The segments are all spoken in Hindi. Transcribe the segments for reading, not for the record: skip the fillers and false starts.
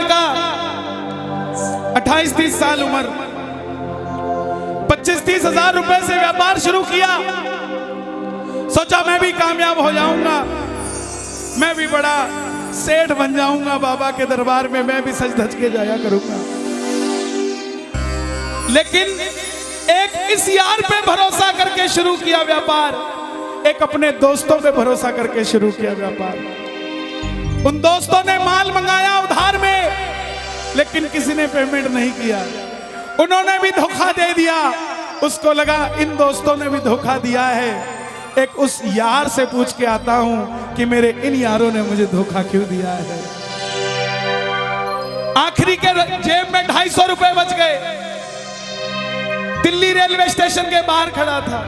लड़का, 28-30 साल उम्र, 25-30 हजार रुपए से व्यापार शुरू किया। सोचा मैं भी कामयाब हो जाऊंगा, मैं भी बड़ा सेठ बन जाऊंगा, बाबा के दरबार में मैं भी सज धज के जाया करूंगा। लेकिन एक इस यार पे भरोसा करके शुरू किया व्यापार, एक अपने दोस्तों पे भरोसा करके शुरू किया व्यापार। उन दोस्तों ने माल मंगाया उधार में, लेकिन किसी ने पेमेंट नहीं किया। उन्होंने भी धोखा दे दिया। उसको लगा इन दोस्तों ने भी धोखा दिया है, एक उस यार से पूछ के आता हूं कि मेरे इन यारों ने मुझे धोखा क्यों दिया है। आखिरी के जेब में 250 रुपए बच गए। दिल्ली रेलवे स्टेशन के बाहर खड़ा था।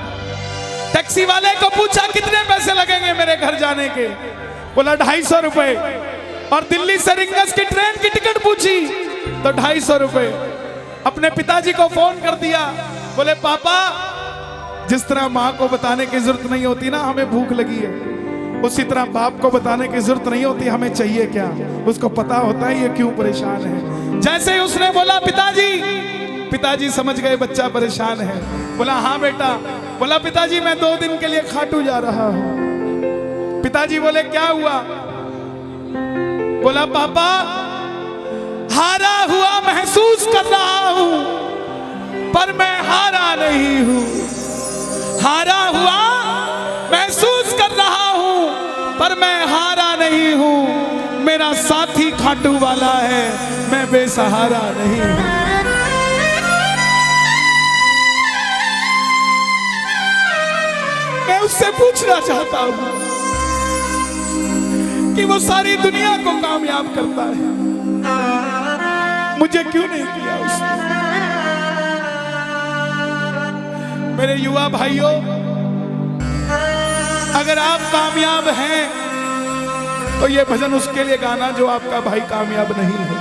टैक्सी वाले को पूछा कितने पैसे लगेंगे मेरे घर जाने के, बोला 250 रुपए। और दिल्ली से रिंगस की ट्रेन की टिकट पूछी तो 250 रुपए। अपने पिताजी को फोन कर दिया, बोले पापा, जिस तरह माँ को बताने की जरूरत नहीं होती ना हमें भूख लगी है, उसी तरह बाप को बताने की जरूरत नहीं होती हमें चाहिए क्या, उसको पता होता है ये क्यों परेशान है। जैसे ही उसने बोला पिताजी, पिताजी समझ गए बच्चा परेशान है। बोला हाँ बेटा। बोला पिताजी मैं 2 दिन के लिए खाटू जा रहा हूं। पिताजी बोले क्या हुआ? बोला पापा, हारा हुआ महसूस कर रहा हूं, पर मैं हारा नहीं हूं। हारा हुआ महसूस कर रहा हूं, पर मैं हारा नहीं हूं। मेरा साथी खाटू वाला है, मैं बेसहारा नहीं हूं। मैं उससे पूछना चाहता हूं कि वो सारी दुनिया को कामयाब करता है, मुझे क्यों नहीं किया उसने? मेरे युवा भाइयों, अगर आप कामयाब हैं तो ये भजन उसके लिए गाना जो आपका भाई कामयाब नहीं है।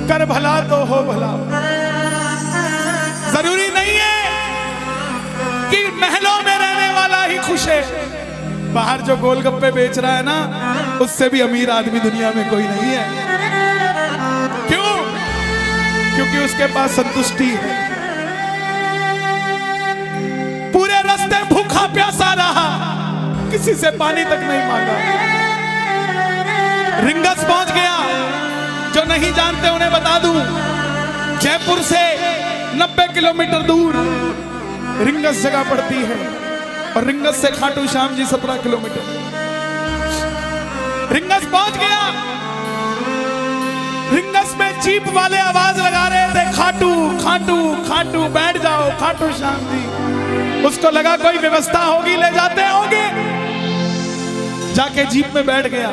कर भला तो हो भला। जरूरी नहीं है कि महलों में रहने वाला ही खुश है। बाहर जो गोलगप्पे बेच रहा है ना, उससे भी अमीर आदमी दुनिया में कोई नहीं है। क्यों? क्योंकि उसके पास संतुष्टि है। पूरे रास्ते भूखा प्यासा रहा, किसी से पानी तक नहीं मांगा। रिंगस पहुंच गया। जो नहीं जानते उन्हें बता दूं, जयपुर से 90 किलोमीटर दूर रिंगस जगह पड़ती है, और रिंगस से खाटू श्याम जी 17 किलोमीटर। रिंगस पहुंच गया। रिंगस में जीप वाले आवाज लगा रहे थे, खाटू खाटू खाटू, बैठ जाओ खाटू श्याम जी। उसको लगा कोई व्यवस्था होगी, ले जाते होंगे। जाके जीप में बैठ गया।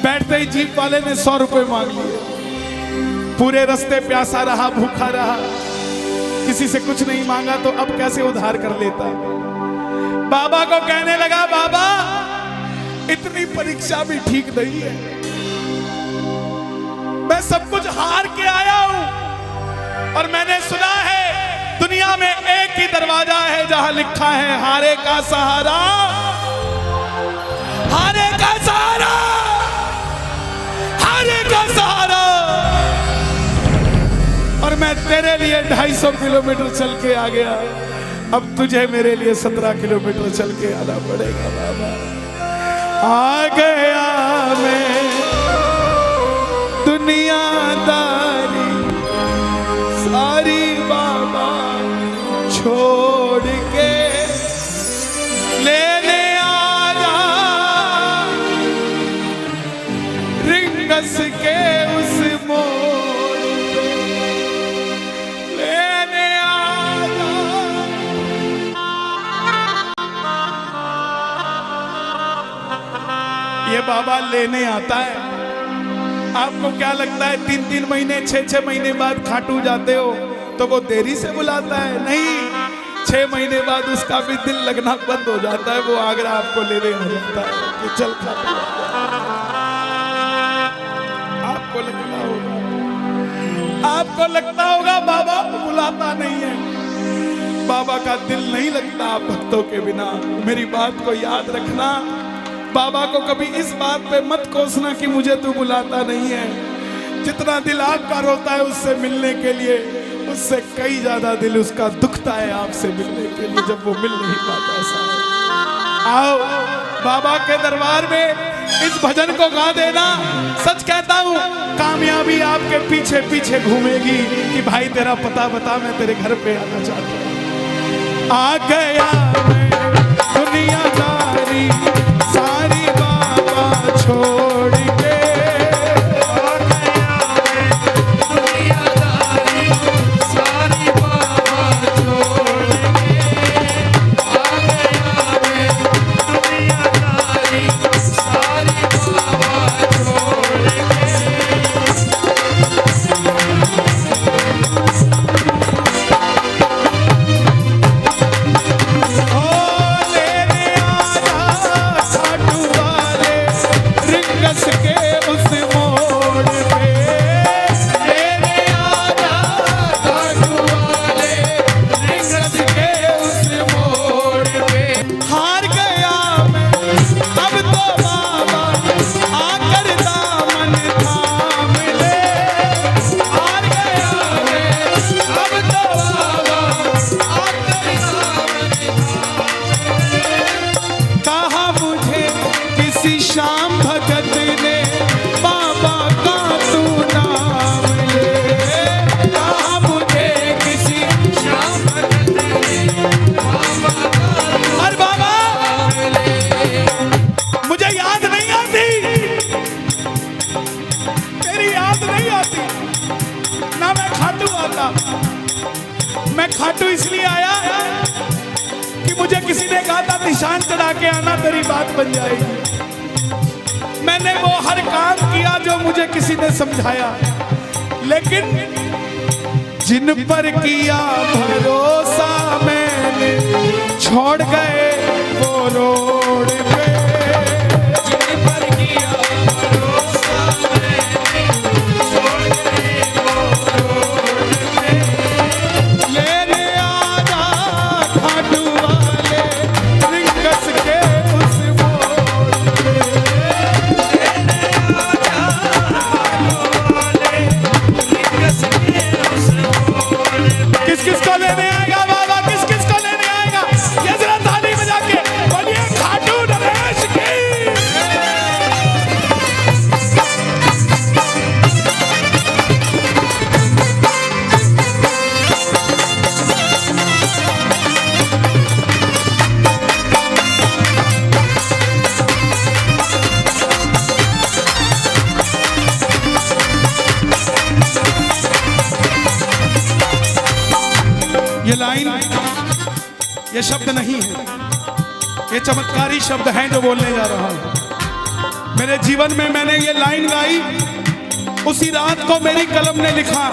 बैठते ही जीप वाले ने 100 रुपए मांग लिए। पूरे रास्ते प्यासा रहा, भूखा रहा, किसी से कुछ नहीं मांगा, तो अब कैसे उधार कर लेता। बाबा को कहने लगा, बाबा इतनी परीक्षा भी ठीक नहीं है, मैं सब कुछ हार के आया हूं, और मैंने सुना है दुनिया में एक ही दरवाजा है जहां लिखा है हारे का सहारा, हारे का सहारा, हारे का सहारा। और मैं तेरे लिए 250 किलोमीटर चल के आ गया, अब तुझे मेरे लिए 17 किलोमीटर चल के आना पड़ेगा। बाबा आ गया मैं दुनियादारी सारी बाबा छोड़ के, लेने आजा रिंगस के उस मोड़ पे, लेने आजा। ये बाबा लेने आता है। आपको क्या लगता है 3-3 महीने 6-6 महीने बाद खाटू जाते हो तो वो देरी से बुलाता है? नहीं, 6 महीने बाद उसका भी दिल लगना बंद हो जाता है। वो आगरा आपको लेने आ जाता है कि चल खाटू। आपको लगता होगा बाबा बुलाता नहीं है। बाबा का दिल नहीं लगता भक्तों के बिना। मेरी बात को याद रखना, बाबा को कभी इस बात पे मत कोसना कि मुझे तू बुलाता नहीं है। जितना दिल आपका रोता है उससे मिलने के लिए, उससे कई ज्यादा दिल उसका दुखता है आपसे मिलने के लिए, जब वो मिल नहीं पाता। साहब आओ बाबा के दरबार में इस भजन को गा देना। सच कहता हूँ कामयाबी आपके पीछे पीछे घूमेगी कि भाई तेरा पता बता, मैं तेरे घर पे आना चाहता हूँ। आ गया मैं दुनियादारी सारी बाबा छोड़ के, आ गया मैं दुनियादारी सारी बाबा छोड़ के, आ गया मैं दुनियादारी सारी बाबा छोड़ के। श्याम भगत ने बाबा का तू नाम ले, कहा मुझे किसी श्याम भगत ने बाबा का अरे बाबा नाम ले। मुझे याद नहीं आती, तेरी याद नहीं आती ना, मैं खाटू आता। मैं खाटू इसलिए आया कि मुझे किसी ने कहा था निशान चढ़ा के आना, तेरी बात बन जाएगी। मैंने वो हर काम किया जो मुझे किसी ने समझाया, लेकिन जिन पर किया भरोसा मैंने छोड़ गए वो रोड पे, जिन पर किया भरोसा मैंने छोड़ गए वो रोड पे। लेने आजा खाटू वाले रिंगस के उस मोड़ पे। किस किस को लेने आएगा बाबा, किस किस को लेने आएगा? ये जरा ताली बजा के बोलिए खाटू नरेश की। ये लाइन, ये शब्द नहीं है, ये चमत्कारी शब्द हैं जो बोलने जा रहा हूं। मेरे जीवन में मैंने ये लाइन गाई उसी रात को, मेरी कलम ने लिखा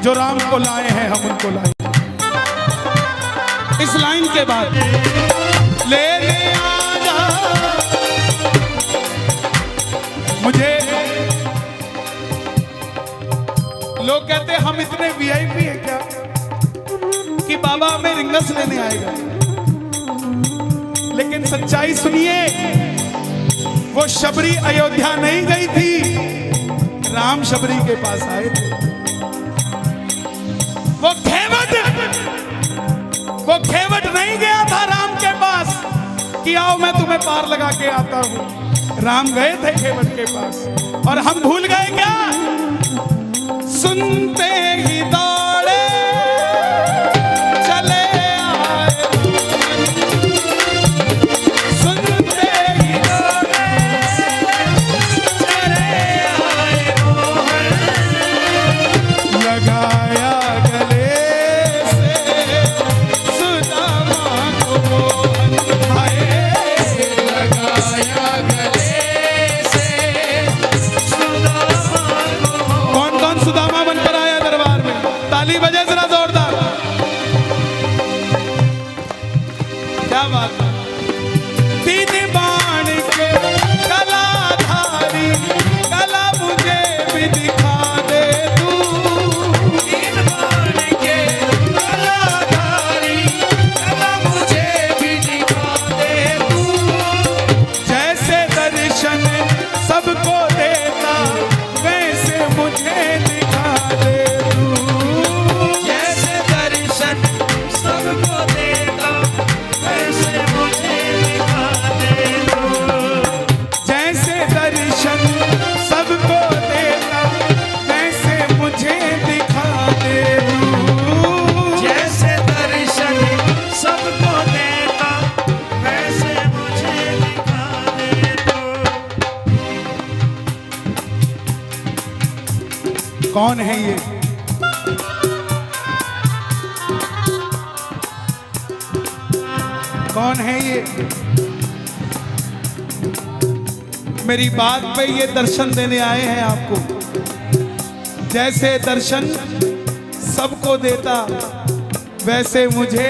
जो राम को लाए हैं हम उनको लाए। इस लाइन के बाद लेने आजा, मुझे लोग कहते हम इतने वीआईपी हैं क्या कि बाबा हमें रिंगस लेने आएगा, लेकिन सच्चाई सुनिए, वो शबरी अयोध्या नहीं गई थी, राम शबरी के पास आए थे। वो घेवट नहीं गया था राम के पास कि आओ मैं तुम्हें पार लगा के आता हूं। राम गए थे घेवट के पास, और हम भूल गए क्या? सुनते ही दौड़े चले आए, सुनते ही दौड़े चले आए, लगाया गले से सुदामा को मोहन भाए, लगाया गले से सुदामा को। कौन कौन सुदामा बनकर आया दरबार में? कौन है ये? कौन है ये? मेरी बात पे ये दर्शन देने आए हैं आपको। जैसे दर्शन सबको देता वैसे मुझे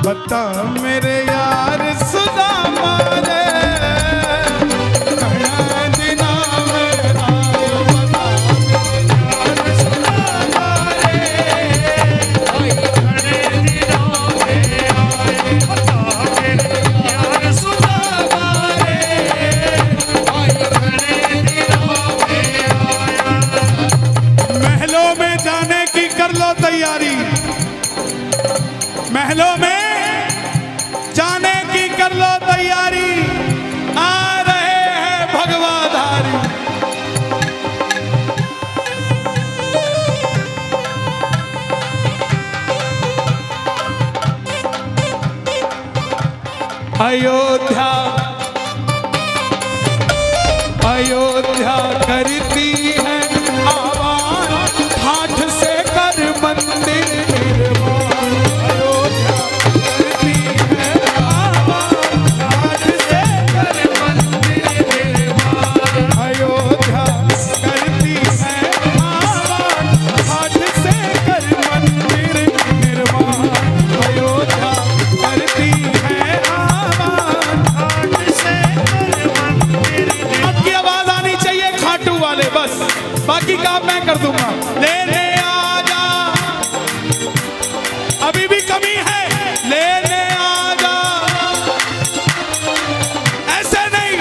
बता मेरे यार सुदामा रे तैयारी, महलों में जाने की कर लो तैयारी, आ रहे हैं भगवाधारी। अयोध्या अयोध्या करती है आवाज हाथ से कर मंदिर निर्माण। अयोध्या करती है आवाज हाथ से कर मंदिर निर्माण। अयोध्या करती है आवाज हाथ से कर मंदिर निर्माण। अयोध्या करती है आवाज हाथ से कर मंदिर निर्माण। अब की आवाज आनी चाहिए खाटू वाले, बस बाकी काम मैं कर दूंगा। लेने आजा, अभी भी कमी है, लेने आजा। ऐसे नहीं,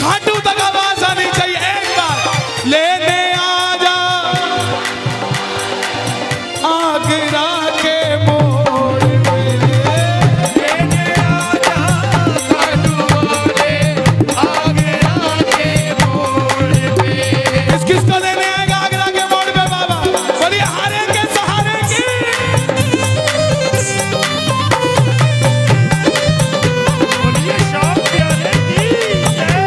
खाटू तक आवाज आनी चाहिए एक बार। लेने आजा आगरा के मोड़ पे, लेने आजा खाटू वाले आगरा के मोड़ पे। किसको लेने आएगा आगरा के मोड़ पे बाबा? बोलिए हारे के सहारे की। बोलिए शाम प्यारे की जय।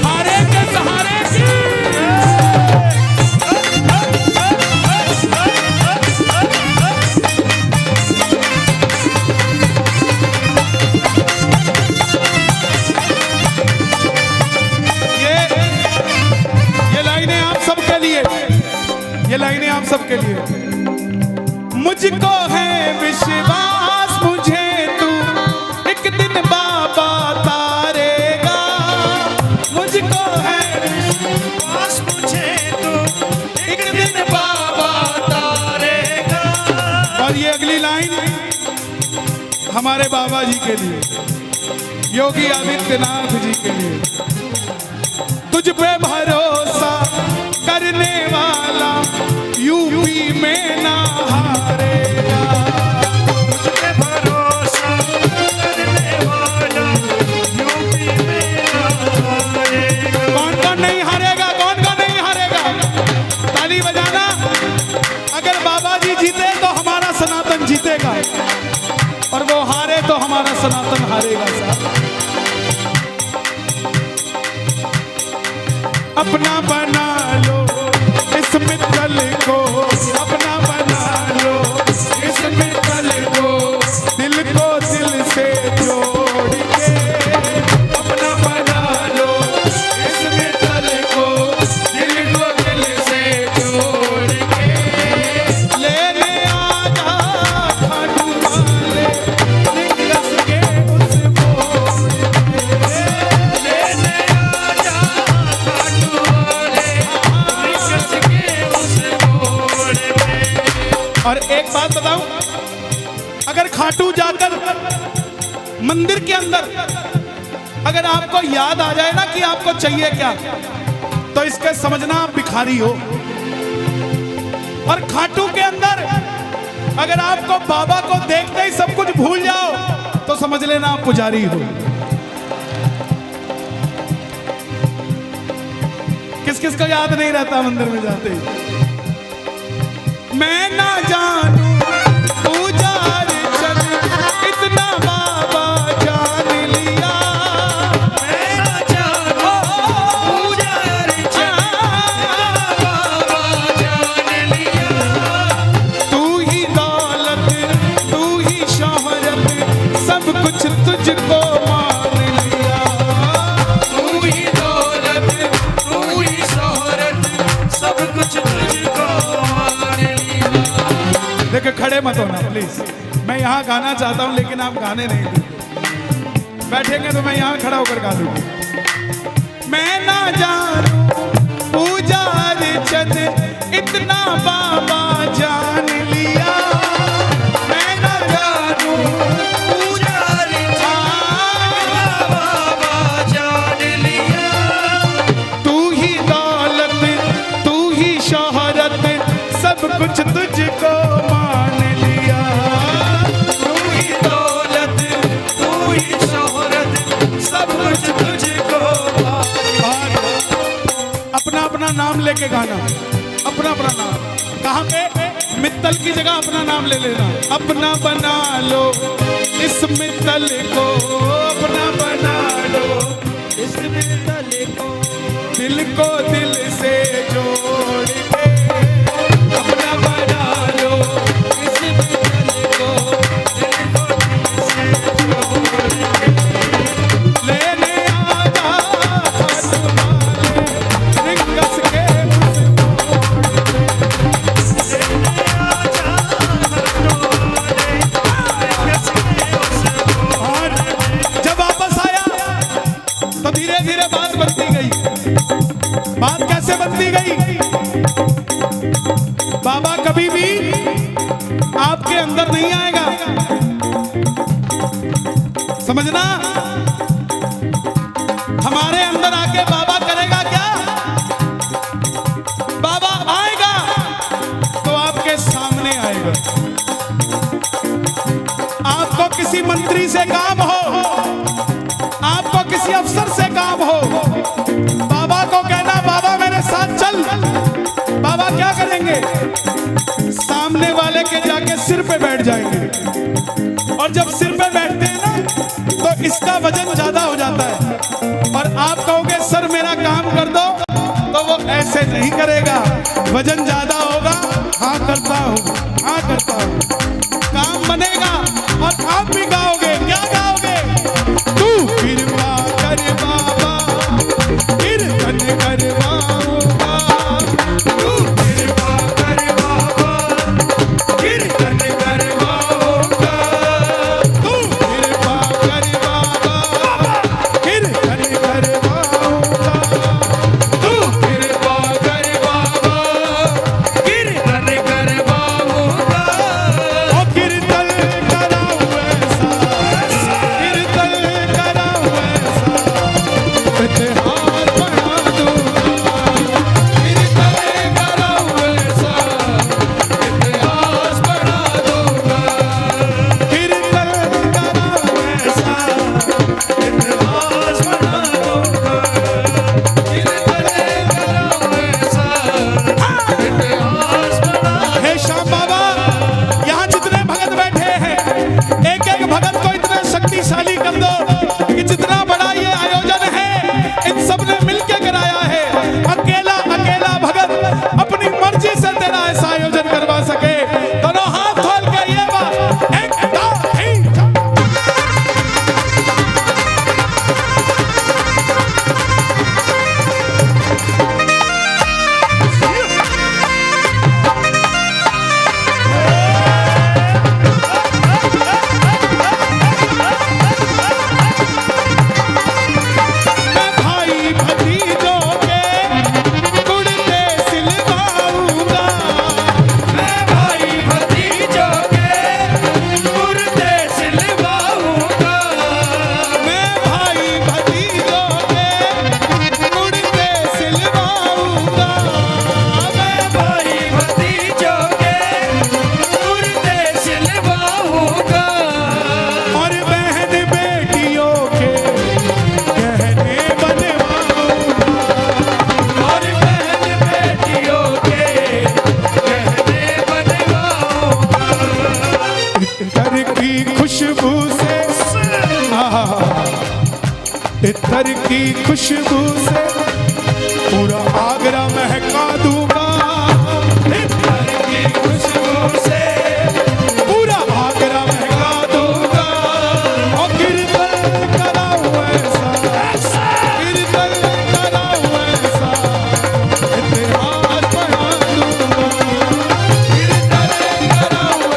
हारे के सहारे की। ये लाइनें आप सबके लिए, ये लाइनें आप सबके लिए। मुझको है विश्वास मुझे तू एक दिन बाबा तारेगा। मुझको है विश्वास मुझे तो एक दिन बाबा तारेगा। और ये अगली लाइन हमारे बाबा जी के लिए, योगी आदित्यनाथ जी के लिए। तुझ पे भरोसा करने वाला यूपी में ना हारेगा। तुझ पे भरोसा करने वाला यूपी में ना हारेगा। कौन कौन नहीं हारेगा? कौन कौन नहीं हारेगा? ताली बजाना। अगर बाबा जी जीते तो हमारा सनातन जीतेगा, और वो हारे तो हमारा सनातन हारेगा। साहब अपना बना लो इस मित्तल को, अपना बना लो इस मित्तल को, दिल को दिल से जोड़ के। अपना बना लो इस मित्तल को, दिल को दिल से जोड़ के। लेने आजा खाटू वाले निकस के उस मोड़ पे। लेने आजा खाटू वाले निकस के उस मोड़ पे। और एक बात बताऊं, अगर खाटू जाकर मंदिर के अंदर अगर आपको याद आ जाए ना कि आपको चाहिए क्या, तो इसके समझना आप भिखारी हो। और खाटू के अंदर अगर आपको बाबा को देखते ही सब कुछ भूल जाओ, तो समझ लेना आप पुजारी हो। किस किस को याद नहीं रहता मंदिर में जाते ही? मैं ना जानू पूजा अर्चन देखो खड़े मत होना प्लीज। मैं यहाँ गाना चाहता हूँ लेकिन आप गाने नहीं देते। बैठेंगे तो मैं यहाँ खड़ा होकर गा दूंगा। मैं ना जानू पूजा अर्चन इतना बाबा जान लिया। मैं ना जानू पूजा बाबा जान लिया। तू ही दौलत तू ही शोहरत सब कुछ तुझको मान लिया। तू ही दौलत तू ही शोहरत सब कुछ तुझको। अपना अपना नाम लेके गाना, अपना अपना नाम। कहाँ पे? मित्तल की जगह अपना नाम ले लेना। अपना बना लो इस मित्तल को, अपना बना लो इस मित्तल को, दिल को दिल से जोड़ के। अपना बना लो इस मित्तल को, दिल को दिल से जोड़ के। लेने आजा हाथ वाले रिंगस के और जब वापस आया तो धीरे धीरे बात बनती गई। बात कैसे बनती गई? बाबा कभी भी आपके अंदर नहीं आएगा, समझना। हमारे अंदर आके बाबा करेगा क्या? बाबा आएगा तो आपके सामने आएगा। आपको किसी मंत्री से काम हो, आपको किसी अफसर से काम हो, बाबा को कहना बाबा मेरे साथ चल। बाबा क्या करेंगे? सामने वाले के जाके सिर पे बैठ जाएंगे। और जब सिर पे बैठते हैं ना तो इसका वजन ज्यादा हो जाता है। और आप कहोगे सर मेरा काम कर दो, तो वो ऐसे नहीं करेगा। वजन ज्यादा होगा, हाँ करता हूँ, हाँ करता हूँ, काम बनेगा। और आप भी गाओगे, क्या गाओगे? तू कृपा कर बाबा कीर्तन करवाऊंगा। तू कृपा कर बाबा कीर्तन करवाऊंगा। तू कृपा कर बाबा कीर्तन करवाऊंगा। तू कृपा कर बाबा कीर्तन करवाऊंगा। ओ कीर्तन कराऊं ऐसा, कीर्तन कराऊं ऐसा, इतिहास बना दूंगा। कीर्तन कराऊं ऐसा, इतिहास बना दूंगा। कीर्तन कराऊं ऐसा, इतिहास बना दूंगा। कीर्तन कराऊं ऐसा, इतिहास बना। हे श्याम बाबा, यहाँ जितने भगत बैठे हैं, एक एक भगत को इतना शक्तिशाली कर दो कि जितना बड़ा ये आयोजन है इन सब ने मिलके कराया है। अकेला अकेला भगत अपनी मर्जी से तेरा ऐसा आयोजन करवा सके। दोनों हाथ खोल के ये बात एक दो तीन मैं भाई भतीजों के कुर्ते सिलवाऊंगा। मैं भाई भतीजों के कुर्ते सिलवाऊंगा। मैं भाई भतीजों के कुर्ते सिलवाऊंगा। मैं भाई भतीजों के कुर्ते सिलवाऊंगा। और बहन बेटियों के गहने बनवाऊंगा। और बहन बेटियों के गहने बनवाऊंगा। इत्र की खुशबू से इत्र की खुशबू से पूरा आगरा महका दूंगा। इत्र की खुशबू से पूरा आगरा महका दूंगा। और कीर्तन कराऊं ऐसा, कीर्तन कराऊं ऐसा, इतिहास बना दूंगा। कीर्तन कराऊं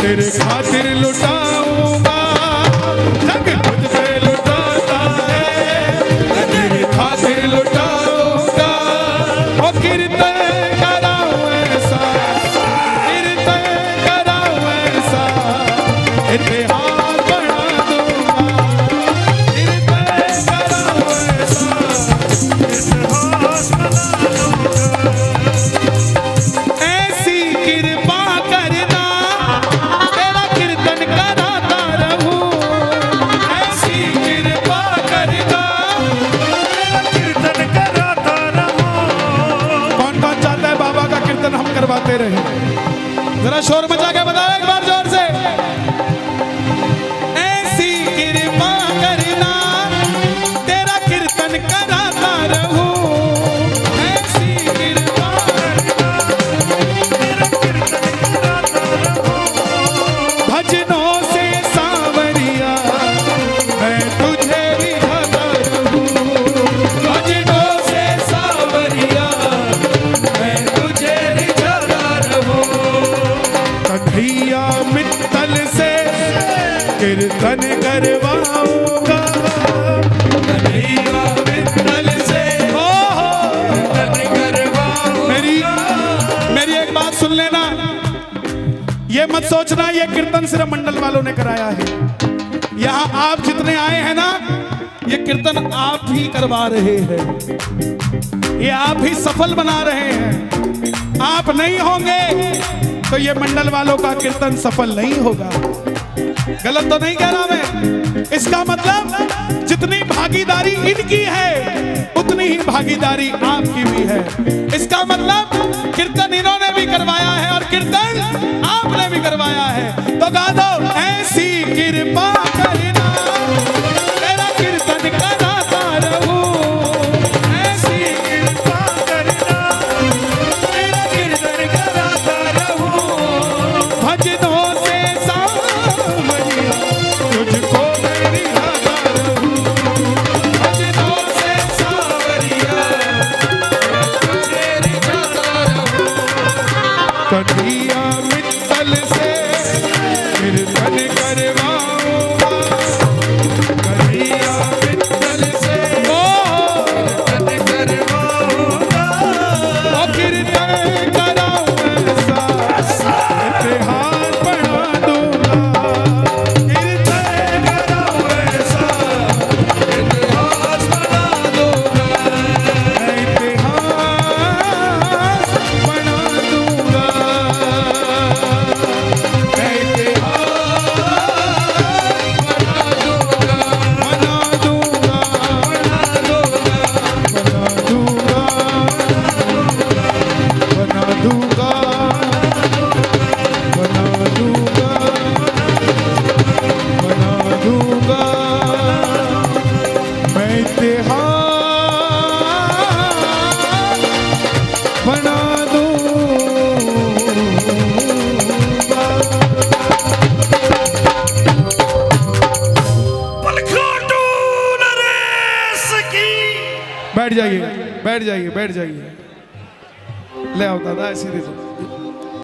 तेरे खातिर लुटाऊंगा जग तुझ पे लुटाता है, तेरे खातिर लुटाऊंगा। ओ कीर्तन कराऊं ऐसा, कीर्तन कराऊं ऐसा, इतिहास बना दूंगा। कीर्तन कराऊं ऐसा, इतिहास बना दूंगा। ऐसी कृपा करना तेरा कीर्तन कराता रहूं, ऐसी कृपा करना तेरा कीर्तन कराता रहूं। कौन कौन चाहता है बाबा का कीर्तन हम करवाते रहे? जरा शोर मचा के बताओ एक बार जोर से। ऐसी कृपा करना तेरा कीर्तन कराता रहूं, ऐसी कृपा करना तेरा कीर्तन कराता रहूं। भजनों से सांवरिया मैं तुझे रिझाता रहूं, भजनों से सांवरिया मैं तुझे रिझाता रहूं। कन्हैया मित्तल से कीर्तन करवाऊंगा, कन्हैया मित्तल से कीर्तन करवाऊंगा। मेरी एक बात सुन लेना, ये मत सोचना ये कीर्तन सिर्फ मंडल वालों ने कराया है। यहाँ आप जितने आए हैं ना, ये कीर्तन आप ही करवा रहे हैं, ये आप ही सफल बना रहे हैं। आप नहीं होंगे तो ये मंडल वालों का कीर्तन सफल नहीं होगा। गलत तो नहीं कह रहा मैं? इसका मतलब जितनी भागीदारी इनकी है उतनी ही भागीदारी आपकी भी है। इसका मतलब कीर्तन इन्होंने भी करवाया है और कीर्तन आपने भी करवाया है। तो गा दो, ऐसी कृपा करना तेरा कीर्तन कराता रहूं, ऐसी कृपा करना तेरा कीर्तन कराता रहूं। भजनों से सांवरिया तुझको मैं रिझाता रहूं, भजनों से सांवरिया तुझे रिझाता रहूं। कन्हैया मित्तल से कीर्तन करवाऊंगा, कन्हैया मित्तल से कीर्तन करवाऊंगा। ओ कीर्तन कराऊं ऐसा, इतिहास बना दूंगा। कीर्तन कराऊं ऐसा, इतिहास बना दूंगा। मैं इतिहास बना दूंगा, मैं बैठ जाइए, बैठ जाइए, बैठ जाइए। ले आओ दादा, ऐसे दे दो।